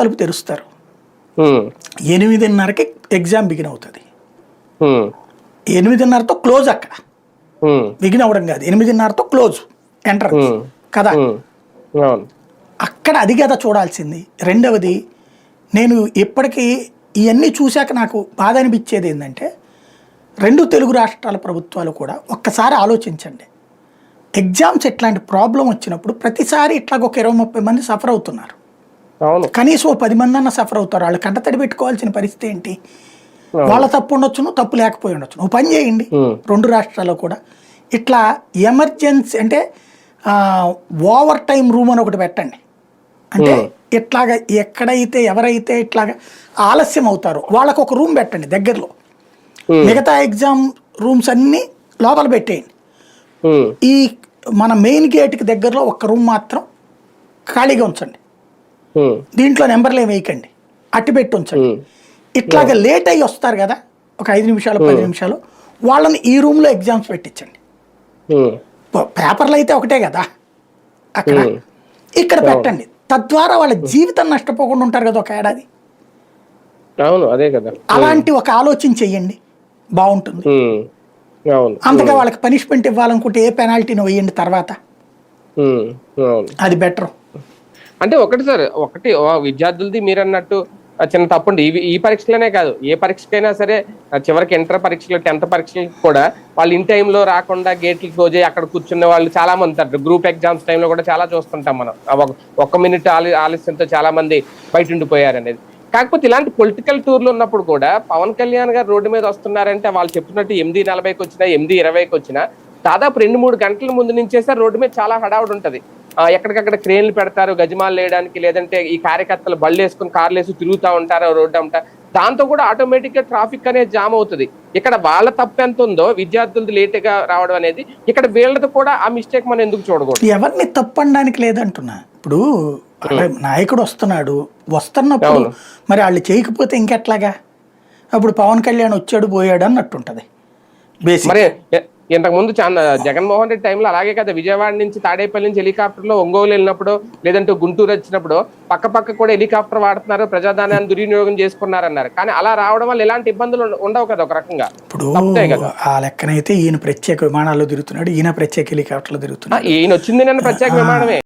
తలుపు తెరుస్తారు. ఉమ్, 8:30కి exam begin అవుతుంది. ఉమ్, 8:30తో క్లోజ్ అక్కడ. ఉమ్, బిగిన్ అవ్వడం కాదు, 8:30తో క్లోజ్ ఎంట్రన్స్ ఉమ్, కదా. ఉమ్, అవును. అక్కడ అది కదా చూడాల్సింది. రెండవది, నేను ఇప్పటికీ ఇవన్నీ చూశాక నాకు బాధ అనిపించేది ఏంటంటే, రెండు తెలుగు రాష్ట్రాల ప్రభుత్వాలు కూడా ఒక్కసారి ఆలోచించండి. ఎగ్జామ్స్ ఎట్లాంటి ప్రాబ్లం వచ్చినప్పుడు ప్రతిసారి ఇట్లాగ ఒక 20-30 మంది సఫర్ అవుతున్నారు. అవును. కనీసం ఓ 10 మంది అన్న సఫర్ అవుతారు. వాళ్ళు కంటతడి పెట్టుకోవాల్సిన పరిస్థితి ఏంటి? అవును. వాళ్ళ తప్పు ఉండొచ్చును, తప్పు లేకపోయి ఉండొచ్చును. ఓ పని చేయండి, ఉమ్, రెండు రాష్ట్రాల్లో కూడా ఇట్లా ఎమర్జెన్సీ అంటే ఓవర్ టైం రూమ్ అని ఒకటి పెట్టండి. అంటే ఉమ్, ఇట్లాగా ఎక్కడైతే ఎవరైతే ఇట్లాగా ఆలస్యం అవుతారో వాళ్ళకు ఒక రూమ్ పెట్టండి దగ్గరలో. ఉమ్, మిగతా ఎగ్జామ్ రూమ్స్ అన్నీ లోపల పెట్టేయండి. ఉమ్, ఈ మన మెయిన్ గేట్కి దగ్గరలో ఒక్క రూమ్ మాత్రం ఖాళీగా ఉంచండి. ఉమ్, దీంట్లో నెంబర్లు ఏమి వేయకండి, అట్టి పెట్టి ఉంచండి. ఉమ్, ఇట్లాగ లేట్ అయ్యి వస్తారు కదా, ఒక 5 నిమిషాలు 10 ఉమ్, నిమిషాలు, వాళ్ళని ఈ రూమ్లో ఎగ్జామ్స్ పెట్టించండి. ఉమ్, పేపర్లు అయితే ఒకటే కదా అక్కడ, ఉమ్, ఇక్కడ అవును. పెట్టండి. తద్వారా వాళ్ళ జీవితం నష్టపోకుండా ఉంటారు కదా ఒక ఏడాది. అవును, అదే కదా. అలాంటి ఒక ఆలోచన చెయ్యండి, బాగుంటుంది. ఉమ్, అవును. అంతగా వాళ్ళకి పనిష్మెంట్ ఇవ్వాలనుకుంటే ఏ పెనాల్టీని వేయండి తర్వాత, ఉమ్, అవును. అది బెటర్. అంటే ఒకటి సార్, ఒకటి విద్యార్థులది మీరు అన్నట్టు చిన్న తప్పుండి. ఈ పరీక్షలనే కాదు, ఏ పరీక్షకైనా సరే చివరికి ఇంటర్ పరీక్షలు 10th పరీక్షలకు కూడా వాళ్ళు ఇన్ టైంలో రాకుండా గేట్లు క్లోజ్ అయ్యి అక్కడ కూర్చున్న వాళ్ళు చాలా మంది ఉంటారు. గ్రూప్ ఎగ్జామ్స్ టైంలో కూడా చాలా చూస్తుంటాం మనం. ఒక్క మినిట్ ఆలస్యంతో చాలా మంది బయట ఉండిపోయారు అనేది. కాకపోతే ఇలాంటి పొలిటికల్ టూర్లు ఉన్నప్పుడు కూడా పవన్ కళ్యాణ్ గారు రోడ్డు మీద వస్తున్నారంటే వాళ్ళు చెప్పినట్టు 8:40కి వచ్చినా 8:20కి వచ్చినా దాదాపు 2-3 గంటల ముందు నుంచేసారి రోడ్డు మీద చాలా హడావుడి ఉంటది. ఎక్కడికక్కడ క్రేన్లు పెడతారు గజమాలు వేయడానికి, లేదంటే ఈ కార్యకర్తలు బళ్ళు వేసుకుని కార్లు వేసి తిరుగుతూ ఉంటారు రోడ్డు అంతా. దాంతో కూడా ఆటోమేటిక్ గా ట్రాఫిక్ అనేది జామ్ అవుతుంది. ఇక్కడ వాళ్ళ తప్పు ఎంత ఉందో విద్యార్థులది లేట్ గా రావడం అనేది, ఇక్కడ వీళ్ళది కూడా ఆ మిస్టేక్ మనం ఎందుకు చూడకూడదు? ఎవరిని తప్పనడానికి లేదంటున్నా. ఇప్పుడు నాయకుడు వస్తున్నప్పుడు అవును. మరి వాళ్ళు చేయకపోతే ఇంకెట్లాగా? అప్పుడు పవన్ కళ్యాణ్ వచ్చాడు పోయాడు అన్నట్టుంటది బేసిక్. మరి ఇంతకు ముందు జగన్మోహన్ రెడ్డి టైంలో అలాగే కదా, విజయవాడ నుంచి తాడేపల్లి నుంచి హెలికాప్టర్ లో ఒంగోలు వెళ్ళినప్పుడు, లేదంటే గుంటూరు వచ్చినప్పుడు పక్క కూడా హెలికాప్టర్ వాడుతున్నారు, ప్రజాధనాన్ని దుర్వినియోగం చేసుకున్నారన్నారు. కానీ అలా రావడం వల్ల ఎలాంటి ఇబ్బందులు ఉండవు కదా, ఒక రకంగా ఇప్పుడు తప్పుతాయి కదా. ఆ లెక్కనైతే ఈయన ప్రత్యేక విమానాల్లో తిరుగుతున్నాడు, ఈయన ప్రత్యేక హెలికాప్టర్లో తిరుగుతున్నాడు. ఈయన వచ్చింది నేను ప్రత్యేక విమానమే.